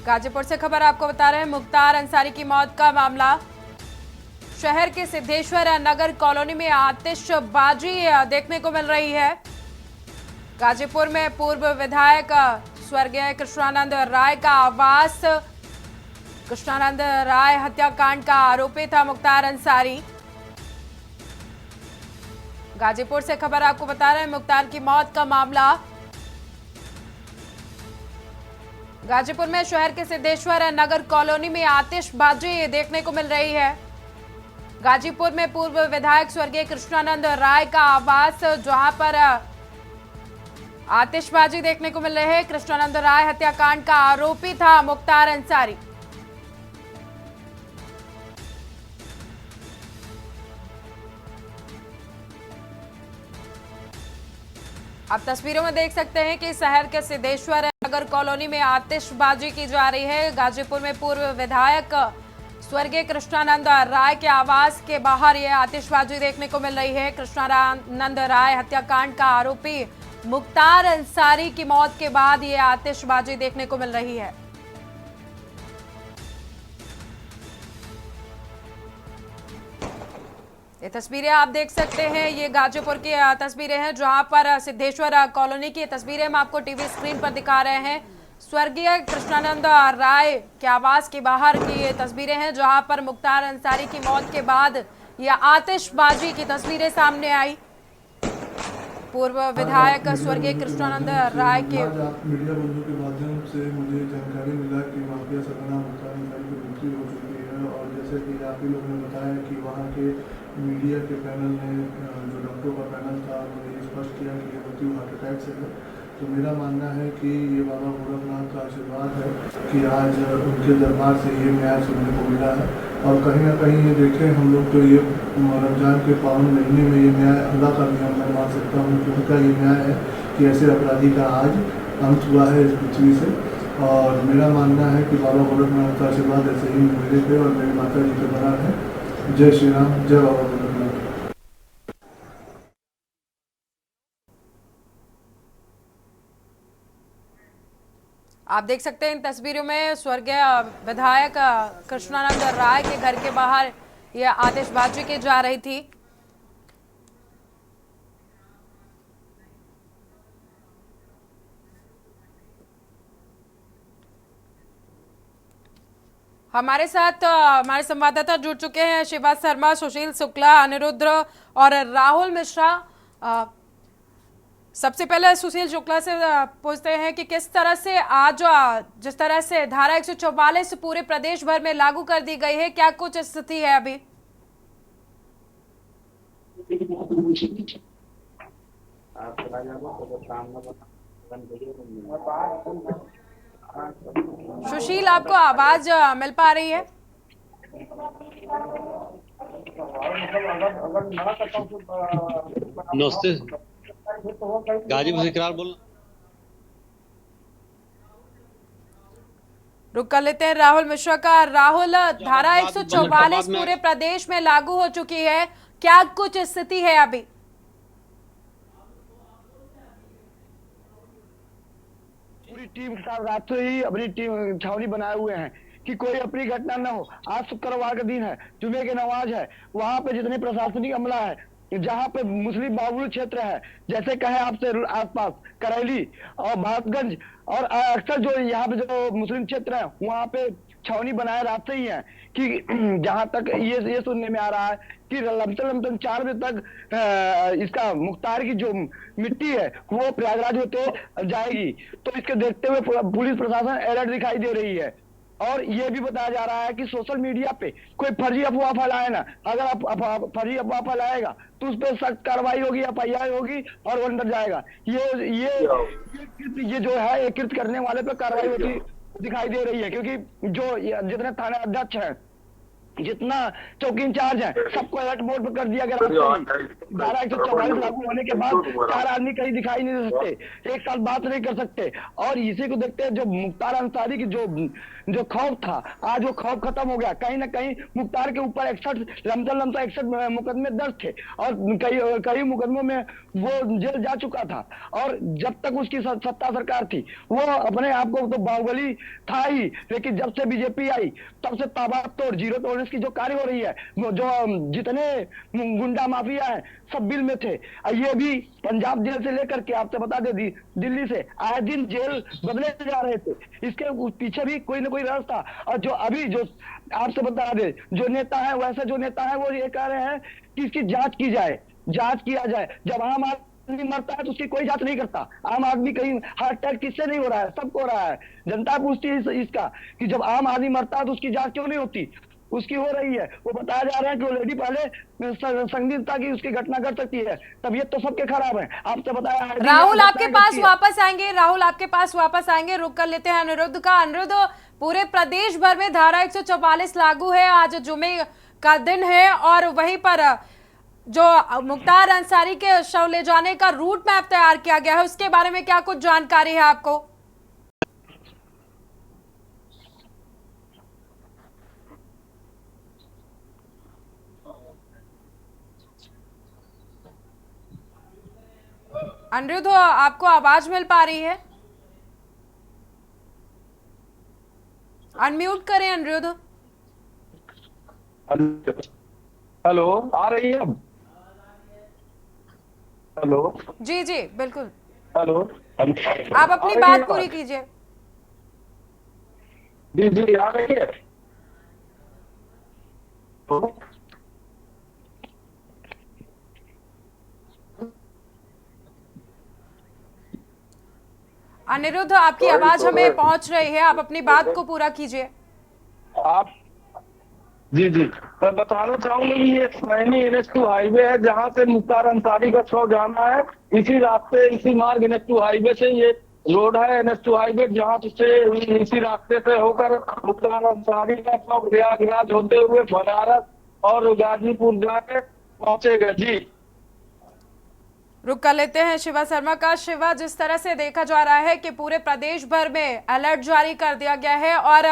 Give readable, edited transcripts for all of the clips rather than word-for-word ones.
गाजीपुर से खबर आपको बता रहे हैं। मुख्तार अंसारी की मौत का मामला। शहर के सिद्धेश्वर नगर कॉलोनी में आतिशबाजी देखने को मिल रही है। गाजीपुर में पूर्व विधायक स्वर्गीय कृष्णानंद राय का आवास। कृष्णानंद राय हत्याकांड का आरोपी था मुख्तार अंसारी। गाजीपुर से खबर आपको बता रहे हैं। मुख्तार की मौत का मामला। गाजीपुर में शहर के सिद्धेश्वर नगर कॉलोनी में आतिशबाजी देखने को मिल रही है। गाजीपुर में पूर्व विधायक स्वर्गीय कृष्णानंद राय का आवास, जहां पर आतिशबाजी देखने को मिल रही है। कृष्णानंद राय हत्याकांड का आरोपी था मुख्तार अंसारी। आप तस्वीरों में देख सकते हैं कि शहर के सिद्धेश्वर नगर कॉलोनी में आतिशबाजी की जा रही है। गाजीपुर में पूर्व विधायक स्वर्गीय कृष्णानंद राय के आवास के बाहर यह आतिशबाजी देखने को मिल रही है। कृष्णानंद राय हत्याकांड का आरोपी मुख्तार अंसारी की मौत के बाद यह आतिशबाजी देखने को मिल रही है। ये तस्वीरें आप देख सकते हैं। ये गाजीपुर की तस्वीरें हैं, जहां पर सिद्धेश्वर कॉलोनी की तस्वीरें हम आपको टीवी स्क्रीन पर दिखा रहे हैं। स्वर्गीय कृष्णानंद राय के आवास के बाहर की ये तस्वीरें हैं, जहां पर मुख्तार अंसारी की मौत के बाद यह आतिशबाजी की तस्वीरें सामने आई। पूर्व विधायक स्वर्गीय कृष्णानंद राय के मीडिया बंधु के माध्यम से मुझे जानकारी मिला कि माफिया सरगना मुख्तार अंसारी की मृत्यु हो चुकी है। और जैसे कि आप ही लोगों ने बताया कि वहाँ के मीडिया के पैनल ने, जो डॉक्टरों का पैनल था, उन्होंने ये स्पष्ट किया कि ये मृत्यु हार्ट अटैक से है। तो मेरा मानना है कि ये बाबा भोलानाथ का आशीर्वाद है कि आज उनके दरबार से ये न्याय सुनने को मिला है। और कहीं ना कहीं ये देखें हम लोग, तो ये रमजान के पावन महीने में ये न्याय अल्लाह का भी मैं मान सकता हूँ कि उनका ये न्याय है कि ऐसे अपराधी का आज अंत हुआ है इस पृथ्वी से। और मेरा मानना है कि बाबा भोलानाथ का आशीर्वाद ऐसे ही मेरे पे और मेरी माता जी पे बना है। जय श्री राम, जय बाबा भोलानाथ। आप देख सकते हैं इन तस्वीरों में स्वर्गीय विधायक कृष्णानंद राय के घर के बाहर यह आतिशबाजी की जा रही थी। हमारे साथ हमारे संवाददाता जुड़ चुके हैं, शिवा शर्मा, सुशील शुक्ला, अनिरुद्ध और राहुल मिश्रा। सबसे पहले सुशील शुक्ला से पूछते हैं कि किस तरह से आज जिस तरह से धारा 144 पूरे प्रदेश भर में लागू कर दी गई है, क्या कुछ स्थिति है अभी? सुशील, आपको आवाज मिल पा रही है? नमस्ते, गाजीपुर से इकरार बोल। रुक कर लेते हैं राहुल मिश्रा का। राहुल, धारा 144 पूरे प्रदेश में लागू हो चुकी है, क्या कुछ स्थिति है अभी? पूरी टीम के साथ रात से ही अपनी टीम छावनी बनाए हुए हैं कि कोई अपनी घटना न हो। आज शुक्रवार का दिन है, जुमे की नमाज है। वहां पे जितने प्रशासनिक अमला है, जहाँ पे मुस्लिम बाहुल क्षेत्र है, जैसे कहे आपसे आसपास करैली और भारतगंज और अक्सर जो यहाँ पे जो मुस्लिम क्षेत्र है, वहाँ पे छावनी बनाए रात से ही है कि जहां तक ये सुनने में आ रहा है कि लमसम 4 बजे तक इसका मुख्तार की जो मिट्टी है वो प्रयागराज होते जाएगी। तो इसके देखते हुए पुलिस प्रशासन अलर्ट दिखाई दे रही है। और ये भी बताया जा रहा है कि सोशल मीडिया पे कोई फर्जी अफवाह फैलाए ना। अगर आप फर्जी अफवाह फैलाएगा तो उस पर सख्त कार्रवाई होगी, FIR होगी और वो अंदर जाएगा। ये जो है, ये कृत्य करने वाले पे कार्रवाई होती दिखाई दे रही है, क्योंकि जो जितने थाना अध्यक्ष हैं जितना चौकी इंचार्ज है सबको अलर्ट मोड पर कर दिया गया। धारा 144 लागू होने के बाद 4 आदमी कहीं दिखाई नहीं दे सकते, एक साथ बात नहीं कर सकते। और इसी को देखते हैं जो मुख्तार अंसारी की जो खौफ था, आज वो खौफ खत्म हो गया। कहीं ना कहीं मुख्तार के ऊपर 61 मुकदमे दर्ज थे और कई मुकदमों में वो जेल जा चुका था। और जब तक उसकी सत्ता सरकार थी वो अपने आप को तो बाहुबली था ही, लेकिन जब से बीजेपी आई तब से ताबड़तोड़ जीरो टॉलरेंस की जो कार्य हो रही है, जो जितने गुंडा माफिया है सब बिल में थे। ये भी पंजाब जेल से लेकर के आपसे बता दे दिल्ली से आए दिन जेल बदले जा रहे थे, इसके पीछे भी कोई ना कोई राज था। और जो अभी जो आपसे बता दे जो नेता है, वैसे जो नेता है वो ये कह रहे हैं कि इसकी जांच की जाए, जांच किया जाए। जब आम आदमी मरता है तो उसकी कोई जांच नहीं करता। आम आदमी कहीं हार्ट अटैक किससे नहीं हो रहा है, सबको हो रहा है। जनता पूछती है इसका कि जब आम आदमी मरता है तो उसकी जांच क्यों नहीं होती, उसकी हो रही है। वो बताया जा रहा है कि ऑलरेडी पहले संदिग्धता की उसकी घटना कर सकती है। तबीयत तो सबके खराब है। आपसे बताया राहुल आपके पास वापस आएंगे, राहुल आपके पास वापस आएंगे। रुक कर लेते हैं अनिरुद्ध का। अनिरुद्ध, पूरे प्रदेश भर में धारा 144 लागू है, आज जुमे का दिन है और वहीं पर जो मुख्तार अंसारी के शव ले जाने का रूट मैप तैयार किया गया है, उसके बारे में क्या कुछ जानकारी है आपको? अनिरुद्ध, आपको आवाज मिल पा रही है? अनम्यूट करें अनिरुद्ध। हेलो, आ रही है अब? हेलो जी जी बिल्कुल, हेलो, आप अपनी बात पूरी कीजिए। जी जी आ रही है। अनिरुद्ध, आपकी आवाज हमें पहुंच रही है, आप अपनी बात को पूरा कीजिए। आप जी जी मैं बताना चाहूंगा कि ये सैनी NH2 हाईवे है जहाँ से मुख्तार अंसारी का शव जाना है। इसी रास्ते, इसी मार्ग NH2 हाईवे से ये रोड है, NH2 हाईवे, जहाँ से इसी रास्ते से होकर मुख्तार अंसारी का शव प्रयागराज होते हुए बनारस और गाजीपुर जाके पहुंचेगा। जी रुक कर लेते हैं शिवा शर्मा का। शिवा, जिस तरह से देखा जा रहा है कि पूरे प्रदेश भर में अलर्ट जारी कर दिया गया है और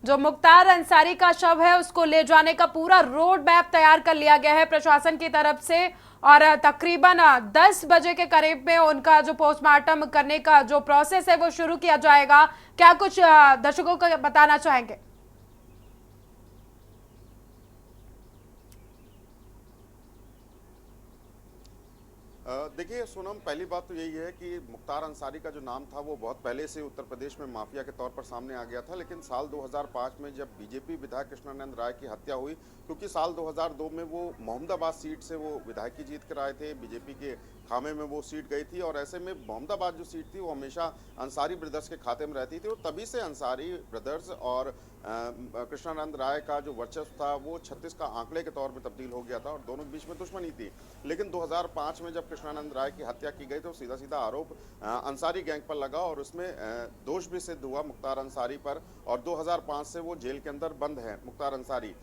जो मुख्तार अंसारी का शव है उसको ले जाने का पूरा रोड मैप तैयार कर लिया गया है प्रशासन की तरफ से और तकरीबन 10 बजे के करीब में उनका जो पोस्टमार्टम करने का जो प्रोसेस है वो शुरू किया जाएगा। क्या कुछ दर्शकों को बताना चाहेंगे? देखिए सोनम, पहली बात तो यही है कि मुख्तार अंसारी का जो नाम था वो बहुत पहले से उत्तर प्रदेश में माफिया के तौर पर सामने आ गया था। लेकिन साल 2005 में जब बीजेपी विधायक कृष्णानंद राय की हत्या हुई, क्योंकि साल 2002 में वो मोहम्मदाबाद सीट से वो विधायकी जीत कर आए थे, बीजेपी के खामे में वो सीट गई थी और ऐसे में मोहम्मदाबाद जो सीट थी वो हमेशा अंसारी ब्रदर्स के खाते में रहती थी और तभी से अंसारी ब्रदर्स और कृष्णानंद राय का जो वर्चस्व था वो 36 का आंकड़े के तौर में तब्दील हो गया था और दोनों के बीच में दुश्मनी थी। लेकिन 2005 में जब कृष्णानंद राय की हत्या की गई तो सीधा सीधा आरोप अंसारी गैंग पर लगा और उसमें दोष भी सिद्ध हुआ मुख्तार अंसारी पर और 2005 से वो जेल के अंदर बंद है मुख्तार अंसारी।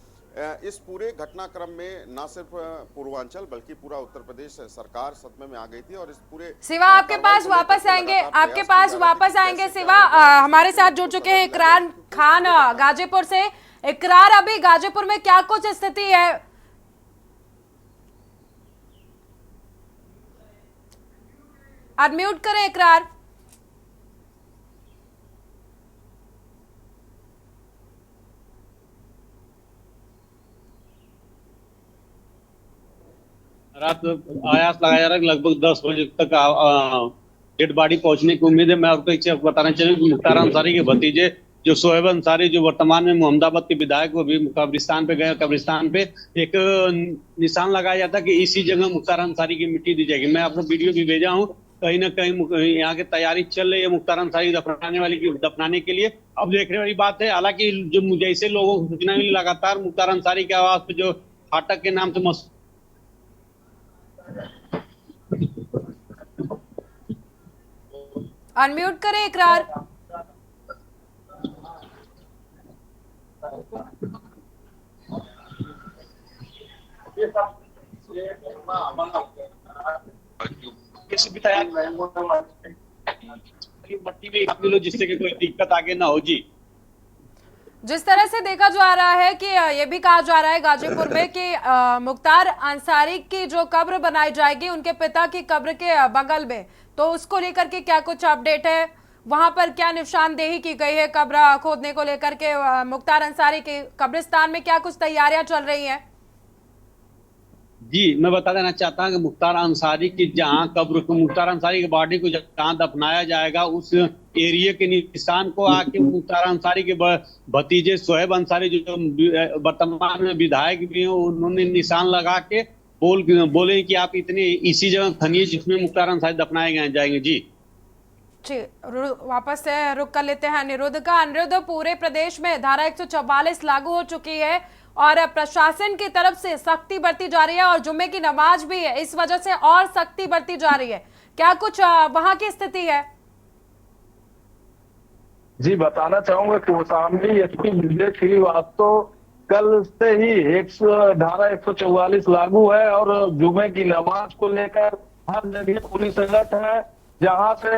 इस पूरे घटनाक्रम में न सिर्फ पूर्वांचल बल्कि पूरा उत्तर प्रदेश सरकार सदमे में आ गई थी और इस पूरे शिवा आपके पास वापस आएंगे, आपके पास वापस आएंगे शिवा। हमारे साथ जुड़ चुके हैं इकरार खान गाजीपुर से। इकरार, अभी गाजीपुर में क्या कुछ स्थिति है? अनम्यूट करें इकरार। रात आयास लगाया रहा लगभग 10 बजे तक डेड बॉडी पहुंचने की उम्मीद है। मैं आपको एक चीज बताना चाहूंगा कि मुख्तार अंसारी के भतीजे जो शोएब अंसारी जो वर्तमान में मोहम्मदाबाद के विधायक, वो भी कब्रिस्तान पे गए। कब्रिस्तान पे एक निशान लगाया जाता कि इसी जगह मुख्तार अंसारी की मिट्टी दी जाएगी। मैं आपको वीडियो भी भेजा हूँ। कहीं ना कहीं यहाँ की तैयारी चल रही है मुख्तार अंसारी दफनाने के लिए। अब देखने वाली बात है, हालांकि जो जैसे लोगों को सूचना मिली लगातार मुख्तार अंसारी के आवाज पे जो फाटक के नाम से अनम्यूट करें इकरार। तैयार पट्टी भी काफी लो जिससे कि कोई दिक्कत आगे ना हो जी। जिस तरह से देखा जा रहा है कि ये भी कहा जा रहा है गाजीपुर में कि मुख्तार अंसारी की जो कब्र बनाई जाएगी उनके पिता की कब्र के बगल में, तो उसको लेकर के क्या कुछ अपडेट है, वहां पर क्या निशानदेही की गई है कब्र खोदने को लेकर के, मुख्तार अंसारी के कब्रिस्तान में क्या कुछ तैयारियां चल रही हैं? जी मैं बता देना चाहता हूँ कि मुख्तार अंसारी की जहाँ कब्र को, मुख्तार अंसारी की बॉडी को जहाँ दफनाया जाएगा उस एरिया के निशान को आके मुख्तार अंसारी के भतीजे शोएब अंसारी जो वर्तमान में विधायक भी हैं उन्होंने निशान लगा के बोले कि आप इतने इसी जगह खनिए जिसमें मुख्तार अंसारी दफनाए जाएंगे जी। जी वापस से रुक कर लेते हैं अनिरुद्ध का। अनिरुद्ध, पूरे प्रदेश में धारा 144 लागू हो चुकी है और प्रशासन की तरफ से सख्ती बरती जा रही है और जुम्मे की नमाज भी है, इस वजह से और सख्ती बरती जा रही है, क्या कुछ वहां की स्थिति है? जी बताना चाहूंगा कौशाम्बी एसपी विजय श्रीवास्तव कल से ही धारा 144 लागू है और जुमे की नमाज को लेकर हर जगह पुलिस अलर्ट है। जहां से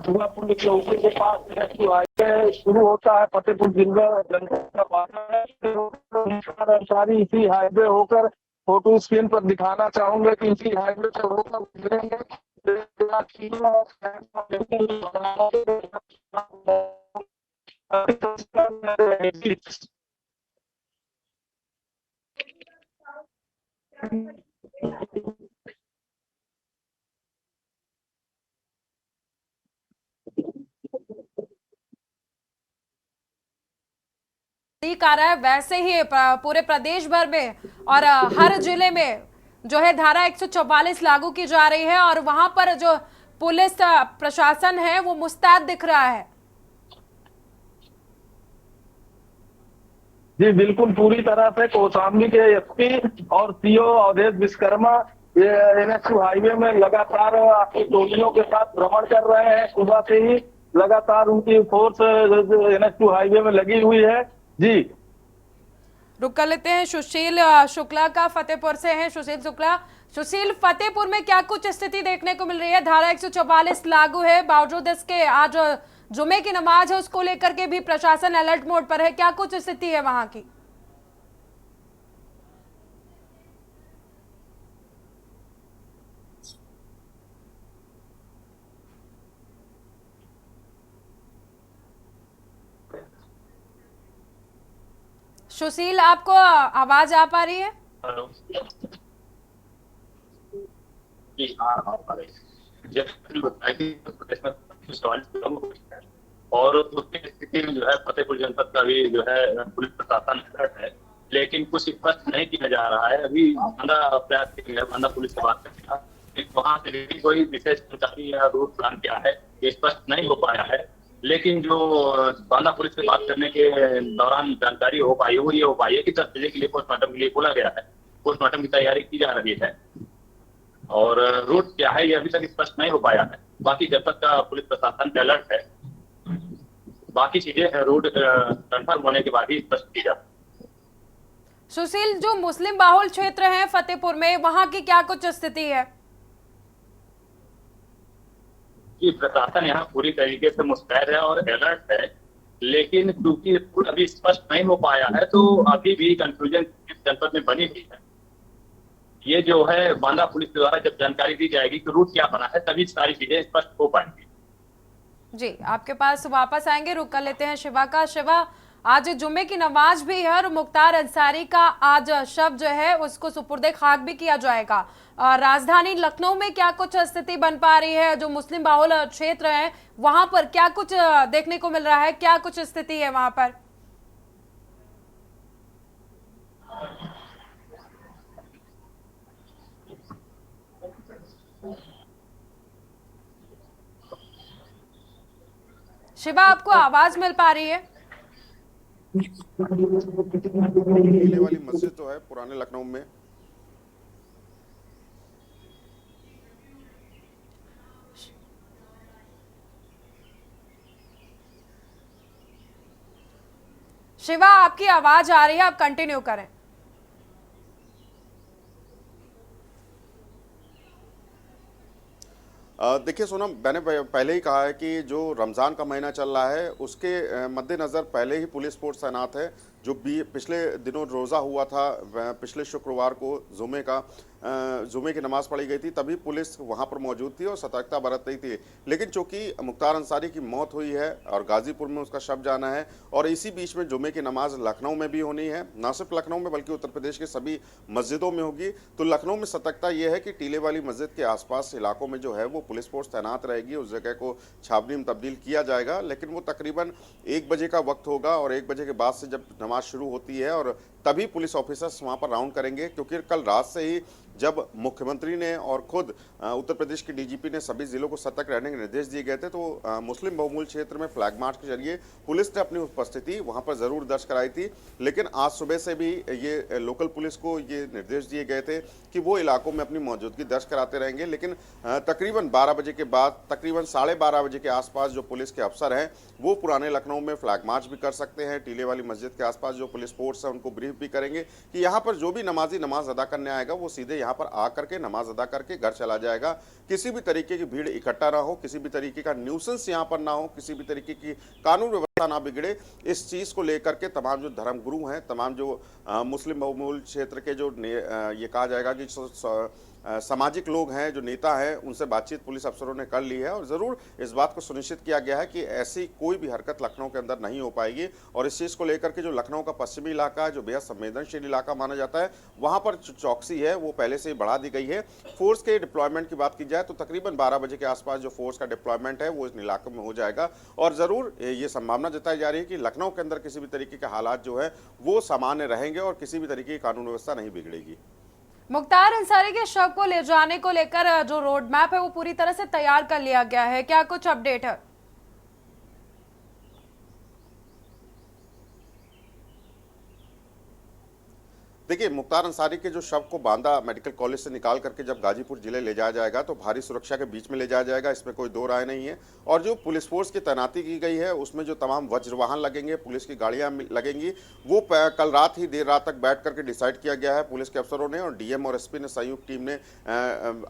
सुबह पुलिस चौकी के पास हाईवे शुरू होता है, फतेहपुर अंसारी इसी हाईवे होकर फोटो स्क्रीन पर दिखाना चाहूंगा कि इसी हाईवे से होकर गुजरेंगे। आ रहा है वैसे ही पूरे प्रदेश भर में और हर जिले में जो है धारा 144 लागू की जा रही है और वहां पर जो पुलिस प्रशासन है वो मुस्तैद दिख रहा है। जी बिल्कुल पूरी तरह से कौशाम्बी के एसपी और सीओ अवधेश विश्वकर्मा ये NH2 हाईवे में लगातार आपकी टोलियों के साथ भ्रमण कर रहे हैं। सुबह से ही लगातार उनकी फोर्स NH2 हाईवे में लगी हुई है। जी रुक कर लेते हैं सुशील शुक्ला का, फतेहपुर से हैं सुशील शुक्ला। सुशील, फतेहपुर में क्या कुछ स्थिति देखने को मिल रही है? धारा 144 लागू है, बावजूद इसके आज जुमे की नमाज है, उसको लेकर के भी प्रशासन अलर्ट मोड पर है, क्या कुछ स्थिति है वहां की? सुशील, आपको आवाज आ पा रही है? हेलो जी हाँ आ पा रही है। और उसकी स्थिति में जो है फतेहपुर जनपद का भी जो है पुलिस प्रशासन अलर्ट है, लेकिन कुछ स्पष्ट नहीं किया जा रहा है। अभी बांदा प्रयास किया है, बांदा पुलिस से बात करके वहां से भी कोई विशेष जानकारी या रूट प्लान क्या है ये स्पष्ट नहीं हो पाया है। लेकिन जो बांदा पुलिस से बात करने के दौरान जानकारी हो पाई वो ये हो पाई है कि 10 बजे के लिए पोस्टमार्टम के लिए बोला गया है, पोस्टमार्टम की तैयारी की जा रही है और रूट क्या है ये अभी तक स्पष्ट नहीं हो पाया है। बाकी जनपद का पुलिस प्रशासन अलर्ट है, बाकी चीजें रूट कंफर्म होने के बाद ही स्पष्ट की जा। सुशील, जो मुस्लिम बाहुल क्षेत्र है फतेहपुर में, वहां की क्या कुछ स्थिति है? कि प्रशासन यहाँ पूरी तरीके से मुस्तैद है और अलर्ट है, लेकिन क्योंकि अभी स्पष्ट नहीं हो पाया है तो अभी भी कंफ्यूजन जनपद में बनी हुई है। ये जो है बांदा पुलिस द्वारा जब जानकारी दी जाएगी कि रूट क्या बना है तभी सारी चीजें स्पष्ट हो पाएंगी। जी आपके पास वापस आएंगे, रुक कर लेते हैं शिवा का। शिवा, आज जुम्मे की नमाज भी है और मुख्तार अंसारी का आज शव जो है उसको सुपुर्दे खाक भी किया जाएगा। राजधानी लखनऊ में क्या कुछ स्थिति बन पा रही है? जो मुस्लिम बाहुल क्षेत्र है वहां पर क्या कुछ देखने को मिल रहा है, क्या कुछ स्थिति है वहां पर? शिवा, आपको आवाज मिल पा रही है? किले वाली मस्जिद जो है पुराने लखनऊ में, शिवा आपकी आवाज आ रही है, आप कंटिन्यू करें। देखिए सोनम, मैंने पहले ही कहा है कि जो रमज़ान का महीना चल रहा है उसके मद्देनज़र पहले ही पुलिस फोर्स तैनात है। जो भी पिछले दिनों रोज़ा हुआ था, पिछले शुक्रवार को जुमे की नमाज़ पढ़ी गई थी, तभी पुलिस वहाँ पर मौजूद थी और सतर्कता बरत रही थी। लेकिन चूंकि मुख्तार अंसारी की मौत हुई है और गाज़ीपुर में उसका शव जाना है और इसी बीच में जुमे की नमाज लखनऊ में भी होनी है, ना सिर्फ लखनऊ में बल्कि उत्तर प्रदेश के सभी मस्जिदों में होगी, तो लखनऊ में सतर्कता ये है कि टीले वाली मस्जिद के आसपास इलाकों में जो है वो पुलिस फोर्स तैनात रहेगी। उस जगह को छावनी में तब्दील किया जाएगा, लेकिन वो तकरीबन 1 बजे का वक्त होगा और 1 बजे के बाद से जब नमाज शुरू होती है और तभी पुलिस ऑफिसर्स वहां पर राउंड करेंगे, क्योंकि कल रात से ही जब मुख्यमंत्री ने और खुद उत्तर प्रदेश के डीजीपी ने सभी जिलों को सतर्क रहने के निर्देश दिए गए थे, तो मुस्लिम बहुमूल्य क्षेत्र में फ्लैग मार्च के जरिए पुलिस ने अपनी उपस्थिति वहां पर जरूर दर्ज कराई थी। लेकिन आज सुबह से भी ये लोकल पुलिस को ये निर्देश दिए गए थे कि वो इलाकों में अपनी मौजूदगी दर्ज कराते रहेंगे। लेकिन तकरीबन 12 बजे के बाद, तकरीबन 12:30 बजे के आसपास जो पुलिस के अफसर हैं वो पुराने लखनऊ में फ्लैग मार्च भी कर सकते हैं। टीले वाली मस्जिद के आसपास जो पुलिस फोर्स है उनको ब्रीफ भी करेंगे कि यहाँ पर जो भी नमाजी नमाज अदा करने आएगा वो सीधे यहाँ पर आकर के नमाज अदा करके घर चला जाएगा। किसी भी तरीके की भीड़ इकट्ठा ना हो, किसी भी तरीके का न्यूसेंस यहाँ पर ना हो, किसी भी तरीके की कानून व्यवस्था ना बिगड़े, इस चीज को लेकर के तमाम जो धर्मगुरु हैं, तमाम जो मुस्लिम बहुमूल्य क्षेत्र के जो ये कहा जाएगा कि सामाजिक लोग हैं, जो नेता हैं, उनसे बातचीत पुलिस अफसरों ने कर ली है और ज़रूर इस बात को सुनिश्चित किया गया है कि ऐसी कोई भी हरकत लखनऊ के अंदर नहीं हो पाएगी। और इस चीज़ को लेकर के जो लखनऊ का पश्चिमी इलाका है, जो बेहद संवेदनशील इलाका माना जाता है, वहाँ पर चौकसी है वो पहले से ही बढ़ा दी गई है। फोर्स के डिप्लॉयमेंट की बात की जाए तो तकरीबन 12 बजे के आसपास जो फोर्स का डिप्लॉयमेंट है वो इस इलाके में हो जाएगा और ज़रूर ये संभावना जताई जा रही है कि लखनऊ के अंदर किसी भी तरीके के हालात जो है वो सामान्य रहेंगे और किसी भी तरीके की कानून व्यवस्था नहीं बिगड़ेगी। मुख्तार अंसारी के शव को ले जाने को लेकर जो रोड मैप है वो पूरी तरह से तैयार कर लिया गया है, क्या कुछ अपडेट है? देखिए, मुख्तार अंसारी के जो शव को बांदा मेडिकल कॉलेज से निकाल करके जब गाजीपुर जिले ले जाया जाएगा तो भारी सुरक्षा के बीच में ले जाया जाएगा, इसमें कोई दो राय नहीं है। और जो पुलिस फोर्स की तैनाती की गई है उसमें जो तमाम वज्र वाहन लगेंगे, पुलिस की गाड़ियां लगेंगी, वो कल रात ही देर रात तक बैठ करके डिसाइड किया गया है पुलिस के अफसरों ने। और डीएम और एसपी ने संयुक्त टीम ने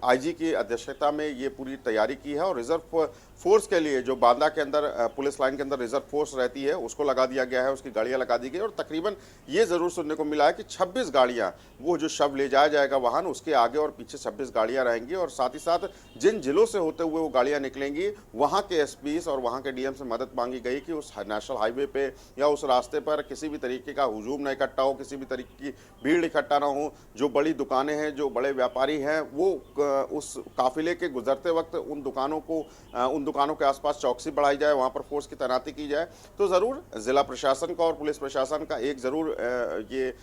आईजी की अध्यक्षता में ये पूरी तैयारी की है और रिजर्व फोर्स के लिए जो बांदा के अंदर पुलिस लाइन के अंदर रिजर्व फोर्स रहती है उसको लगा दिया गया है, उसकी गाड़ियां लगा दी गई। और तकरीबन ये जरूर सुनने को मिला है कि 26 गाड़ियां, वो जो शव ले जाया जाएगा वाहन, उसके आगे और पीछे 26 गाड़ियां रहेंगी। और साथ ही साथ जिन जिलों से होते हुए वो गाड़ियां निकलेंगी, वहां के एसपीस और वहां के डीएम से मदद मांगी गई कि उस नेशनल हाईवे पे या उस रास्ते पर किसी भी तरीके का हुजूम न इकट्ठा हो, किसी भी तरीके की भीड़ इकट्ठा ना हो। जो बड़ी दुकानें हैं, जो बड़े व्यापारी हैं, वो उस काफिले के गुजरते वक्त उन दुकानों के आसपास चौकसी बढ़ाई जाए, वहां पर फोर्स की तैनाती की जाए। तो जरूर जिला प्रशासन का और पुलिस प्रशासन का एक जरूर ये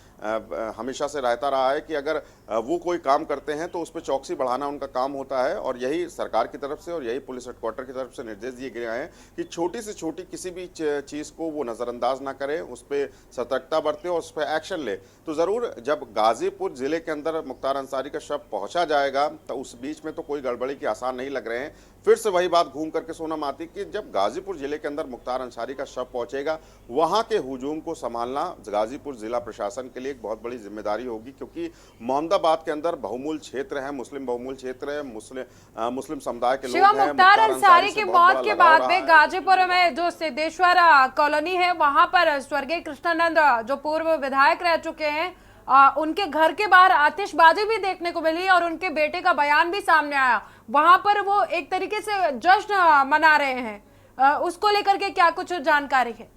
हमेशा से रहता रहा है कि अगर वो कोई काम करते हैं तो उस पर चौकसी बढ़ाना उनका काम होता है। और यही सरकार की तरफ से और यही पुलिस हेडक्वार्टर की तरफ से निर्देश दिए गए हैं कि छोटी से छोटी किसी भी चीज को वो नजरअंदाज ना करें, उस पर सतर्कता बरते और उस पर एक्शन ले। तो जरूर जब गाजीपुर जिले के अंदर मुख्तार अंसारी का शव पहुंचा जाएगा तो उस बीच में तो कोई गड़बड़ी के आसार नहीं लग रहे हैं। फिर से वही बात घूम करके सोनम आती कि जब गाजीपुर जिले के अंदर मुख्तार अंसारी का शव पहुंचेगा, वहां के हुजूम को संभालना गाजीपुर जिला प्रशासन के लिए एक बहुत बड़ी जिम्मेदारी होगी, क्योंकि मोहम्मदाबाद के अंदर बहुमूल्य क्षेत्र है, मुस्लिम बहुमूल्य क्षेत्र है, मुस्लिम समुदाय के लोग हैं। मुख्तार अंसारी की मौत के बाद में गाजीपुर में जो सिद्धेश्वर कॉलोनी है वहां पर स्वर्गीय कृष्णानंद जो पूर्व विधायक रह चुके हैं, उनके घर के बाहर आतिशबाजी भी देखने को मिली और उनके बेटे का बयान भी सामने आया। वहां पर वो एक तरीके से जश्न मना रहे हैं, उसको लेकर के क्या कुछ जानकारी है?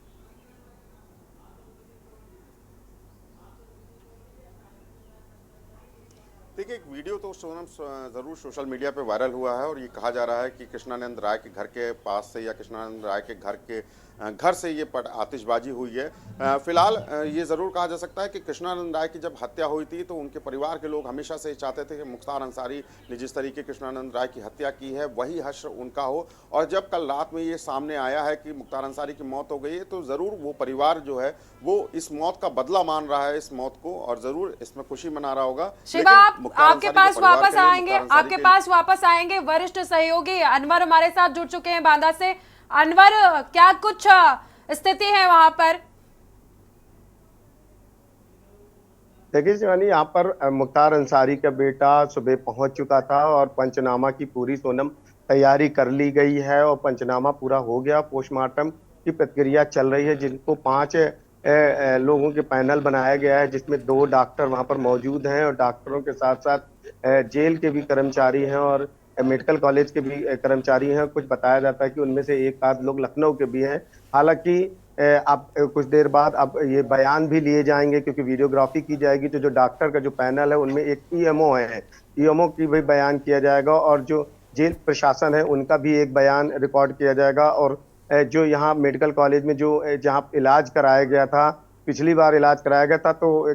देखिए, एक वीडियो तो सोनम जरूर सोशल मीडिया पे वायरल हुआ है और ये कहा जा रहा है कि कृष्णानंद राय के घर के पास से या कृष्णानंद राय के घर से ये आतिशबाजी हुई है। फिलहाल ये ज़रूर कहा जा सकता है कि कृष्णानंद राय की जब हत्या हुई थी तो उनके परिवार के लोग हमेशा से चाहते थे कि मुख्तार अंसारी ने जिस तरीके कृष्णानंद राय की हत्या की है वही हश्र उनका हो। और जब कल रात में ये सामने आया है कि मुख्तार अंसारी की मौत हो गई है तो ज़रूर वो परिवार जो है वो इस मौत का बदला मान रहा है, इस मौत को, और ज़रूर इसमें खुशी मना रहा होगा। आपके पास वापस आएंगे वरिष्ठ सहयोगी अनवर हमारे साथ जुड़ चुके हैं बांदा से। अनवर, क्या कुछ स्थिति है वहां पर? देखिए शिवानी, यहाँ पर मुख्तार अंसारी का बेटा सुबह पहुंच चुका था और पंचनामा की पूरी सोनम तैयारी कर ली गई है और पंचनामा पूरा हो गया। पोस्टमार्टम की प्रक्रिया चल रही है, जिनको 5 लोगों के पैनल बनाया गया है, जिसमें 2 डॉक्टर वहां पर मौजूद हैं और डॉक्टरों के साथ साथ जेल के भी कर्मचारी हैं और मेडिकल कॉलेज के भी कर्मचारी हैं। कुछ बताया जाता है कि उनमें से एक आध लोग लखनऊ के भी हैं। हालांकि अब कुछ देर बाद अब ये बयान भी लिए जाएंगे, क्योंकि वीडियोग्राफी की जाएगी। तो जो डॉक्टर का जो पैनल है उनमें एक ईएमओ है, ईएमओ की भी बयान किया जाएगा और जो जेल प्रशासन है उनका भी एक बयान रिकॉर्ड किया जाएगा। और जो यहाँ मेडिकल कॉलेज में जो जहाँ इलाज कराया गया था, पिछली बार इलाज कराया गया था, तो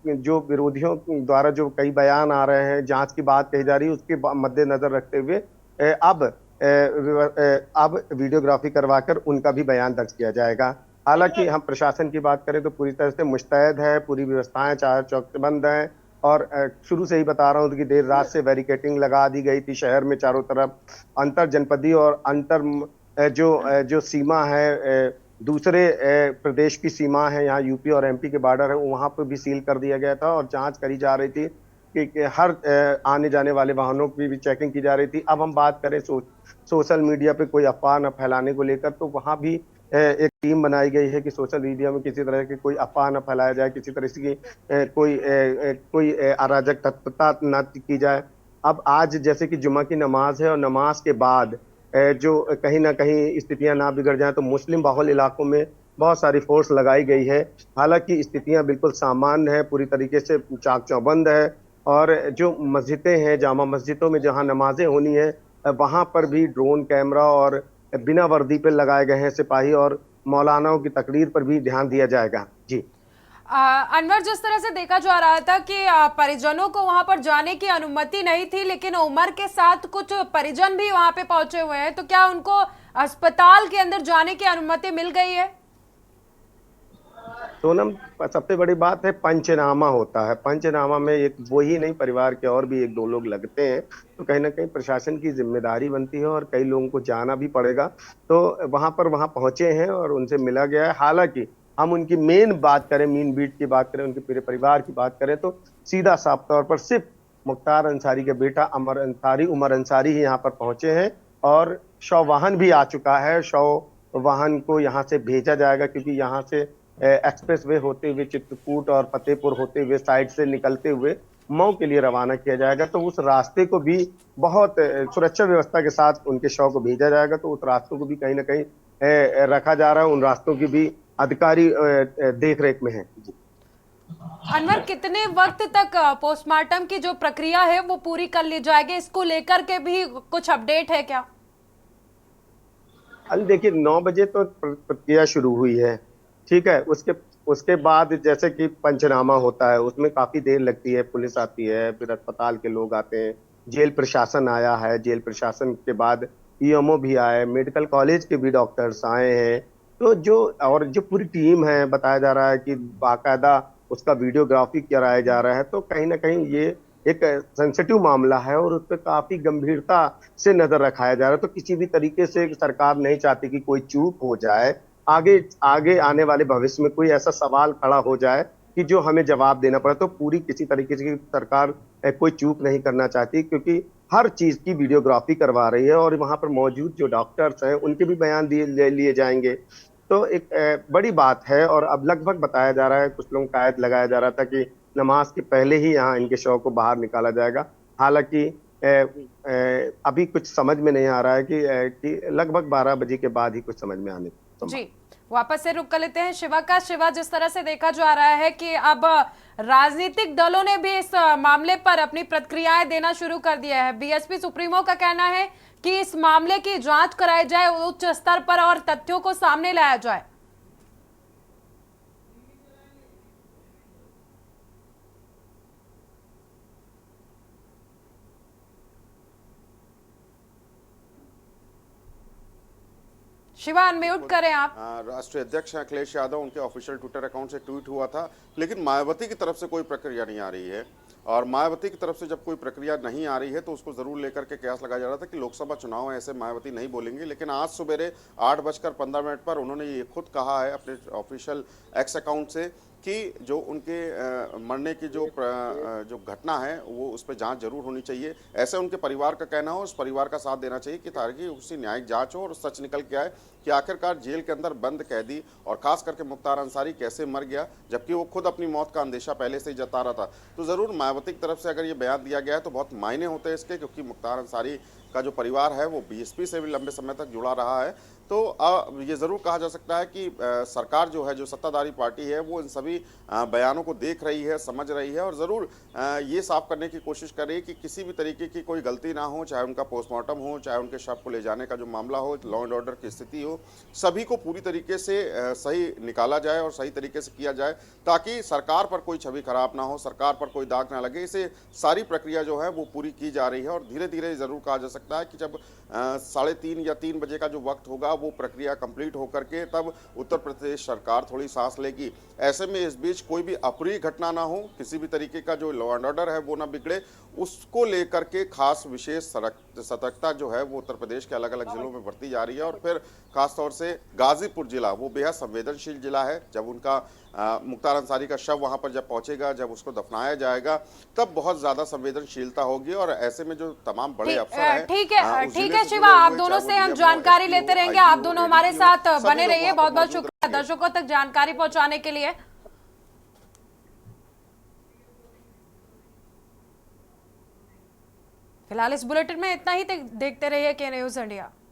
जो विरोधियों द्वारा जो कई बयान आ रहे हैं, जांच की बात कही जा रही है, उसके मद्देनजर रखते हुए अब वीडियोग्राफी करवाकर उनका भी बयान दर्ज किया जाएगा। हालांकि हम प्रशासन की बात करें तो पूरी तरह से मुस्तैद है, पूरी व्यवस्थाएं चार चौकबंद हैं और शुरू से ही बता रहा हूं कि देर रात से बैरिकेटिंग लगा दी गई थी शहर में चारों तरफ। अंतर जनपदी और अंतर जो सीमा है, दूसरे प्रदेश की सीमा है, यहाँ यूपी और एमपी के बॉर्डर है, वहां पर भी सील कर दिया गया था और जांच करी जा रही थी कि हर आने जाने वाले वाहनों की भी चेकिंग की जा रही थी। अब हम बात करें सोशल मीडिया पे कोई अफवाह न फैलाने को लेकर, तो वहां भी एक टीम बनाई गई है कि सोशल मीडिया में किसी तरह की कोई अफवाह न फैलाया जाए, किसी तरह की कोई अराजक तत्परता न की जाए। अब आज जैसे कि जुमा की नमाज है और नमाज के बाद जो कहीं ना कहीं स्थितियां ना बिगड़ जाएं, तो मुस्लिम बाहुल इलाकों में बहुत सारी फोर्स लगाई गई है। हालांकि स्थितियां बिल्कुल सामान्य है, पूरी तरीके से चाक चौबंद है और जो मस्जिदें हैं, जामा मस्जिदों में जहां नमाजें होनी है, वहां पर भी ड्रोन कैमरा और बिना वर्दी पे लगाए गए हैं सिपाही और मौलानाओं की तकरीर पर भी ध्यान दिया जाएगा। जी अनवर, जिस तरह से देखा जा रहा था कि परिजनों को वहां पर जाने की अनुमति नहीं थी, लेकिन उमर के साथ कुछ परिजन भी वहां पे पहुंचे हुए हैं, तो क्या उनको अस्पताल के अंदर जाने की अनुमति मिल गई है? सोनम, सबसे बड़ी बात है पंचनामा होता है। पंचनामा में एक वो ही नहीं, परिवार के और भी 1-2 लोग लगते हैं, तो कहीं ना कहीं प्रशासन की जिम्मेदारी बनती है और कई लोगों को जाना भी पड़ेगा। तो वहां पहुंचे हैं और उनसे मिला गया है। हालांकि हम उनकी मेन बीट की बात करें, उनके पूरे परिवार की बात करें, तो सीधा साफ तौर पर सिर्फ मुख्तार अंसारी के बेटा उमर अंसारी ही यहाँ पर पहुंचे हैं और शव वाहन भी आ चुका है। शव वाहन को यहाँ से भेजा जाएगा, क्योंकि यहाँ से एक्सप्रेस वे होते हुए चित्रकूट और फतेहपुर होते हुए साइड से निकलते हुए मऊ के लिए रवाना किया जाएगा। तो उस रास्ते को भी बहुत सुरक्षा व्यवस्था के साथ उनके शव को भेजा जाएगा। तो उस रास्तों को भी कहीं ना कहीं रखा जा रहा है, उन रास्तों की भी अधिकारी देख रेख में है। अनवर, कितने वक्त तक पोस्टमार्टम की जो प्रक्रिया है वो पूरी कर ली जाएगी? इसको लेकर के भी कुछ अपडेट है क्या? अभी देखिए 9 बजे तो प्रक्रिया शुरू हुई है, ठीक है। उसके बाद जैसे कि पंचनामा होता है, उसमें काफी देर लगती है, पुलिस आती है, फिर अस्पताल के लोग आते हैं, जेल प्रशासन आया है, जेल प्रशासन के बाद ईएमओ भी आए, मेडिकल कॉलेज के भी डॉक्टर्स आए हैं। तो जो पूरी टीम है, बताया जा रहा है कि बाकायदा उसका वीडियोग्राफी कराया जा रहा है। तो कहीं ना कहीं ये एक सेंसिटिव मामला है और उस पर काफी गंभीरता से नजर रखाया जा रहा है। तो किसी भी तरीके से सरकार नहीं चाहती कि कोई चूक हो जाए, आगे आने वाले भविष्य में कोई ऐसा सवाल खड़ा हो जाए कि जो हमें जवाब देना पड़े। तो पूरी किसी तरीके से सरकार कोई चूक नहीं करना चाहती, क्योंकि हर चीज की वीडियोग्राफी करवा रही है और वहां पर मौजूद जो डॉक्टर्स हैं उनके भी बयान लिए जाएंगे। तो एक बड़ी बात है। और अब लगभग बताया जा रहा है, कुछ लोगों का आयत लगाया जा रहा था कि नमाज के पहले ही यहाँ इनके शव को बाहर निकाला जाएगा। हालांकि अभी कुछ समझ में नहीं आ रहा है कि लगभग 12 बजे के बाद ही कुछ समझ में आने जी। वापस से रुक कर लेते हैं शिवा का। शिवा, जिस तरह से देखा जा रहा है कि अब राजनीतिक दलों ने भी इस मामले पर अपनी प्रतिक्रियाएं देना शुरू कर दिया है। बीएसपी सुप्रीमो का कहना है कि इस मामले की जांच कराई जाए उच्च स्तर पर और तथ्यों को सामने लाया जाए। शिवा, अनम्यूट करें आप। राष्ट्रीय अध्यक्ष अखिलेश यादव, उनके ऑफिशियल ट्विटर अकाउंट से ट्वीट हुआ था, लेकिन मायावती की तरफ से कोई प्रक्रिया नहीं आ रही है। और मायावती की तरफ से जब कोई प्रक्रिया नहीं आ रही है तो उसको जरूर लेकर के कयास लगाया जा रहा था कि लोकसभा चुनाव ऐसे मायावती नहीं बोलेंगे। लेकिन आज सुबेरे 8:15 पर उन्होंने ये खुद कहा है अपने ऑफिशियल एक्स अकाउंट से कि जो उनके मरने की जो घटना है वो उस पर जांच जरूर होनी चाहिए, ऐसे उनके परिवार का कहना हो। उस परिवार का साथ देना चाहिए कि ताकि उसकी न्यायिक जांच हो और सच निकल के आए कि आखिरकार जेल के अंदर बंद कैदी और खास करके मुख्तार अंसारी कैसे मर गया, जबकि वो खुद अपनी मौत का अंदेशा पहले से ही जता रहा था। तो जरूर मायावती की तरफ से अगर ये बयान दिया गया है तो बहुत मायने होते हैं इसके, क्योंकि मुख्तार अंसारी का जो परिवार है वो बीएसपी से भी लंबे समय तक जुड़ा रहा है। तो ये जरूर कहा जा सकता है कि सरकार जो है, जो सत्ताधारी पार्टी है, वो इन सभी बयानों को देख रही है, समझ रही है और जरूर ये साफ करने की कोशिश कर रही है कि किसी भी तरीके की कोई गलती ना हो, चाहे उनका पोस्टमार्टम हो, चाहे उनके शव को ले जाने का जो मामला हो, लॉ एंड ऑर्डर की स्थिति हो, सभी को पूरी तरीके से सही निकाला जाए और सही तरीके से किया जाए, ताकि सरकार पर कोई छवि खराब ना हो, सरकार पर कोई दाग ना लगे। इसे सारी प्रक्रिया जो है वो पूरी की जा रही है और धीरे धीरे जरूर कहा जा सकता है कि जब 3:30 या 3 बजे का जो वक्त होगा वो प्रक्रिया कंप्लीट होकर के तब उत्तर प्रदेश सरकार थोड़ी सांस लेगी। ऐसे में इस बीच कोई भी अप्रिय घटना ना हो, किसी भी तरीके का जो लॉ एंड ऑर्डर है वो ना बिगड़े, उसको लेकर के खास विशेष सतर्कता जो है वो उत्तर प्रदेश के अलग अलग जिलों में बरती जा रही है। और फिर खासतौर से गाजीपुर जिला वो बेहद संवेदनशील जिला है। जब उनका मुख्तार अंसारी का शव वहां पर जब पहुंचेगा, जब उसको दफनाया जाएगा, तब बहुत ज्यादा संवेदनशीलता होगी और ऐसे में जो तमाम बड़े अफसर हैं, ठीक है शिवा, आप दोनों से हम जानकारी लेते रहेंगे। आप दोनों हमारे साथ बने रहिए। बहुत बहुत शुक्रिया दर्शकों तक जानकारी पहुंचाने के लिए। फिलहाल इस बुलेटिन में इतना ही। देखते रहिए के न्यूज़ इंडिया।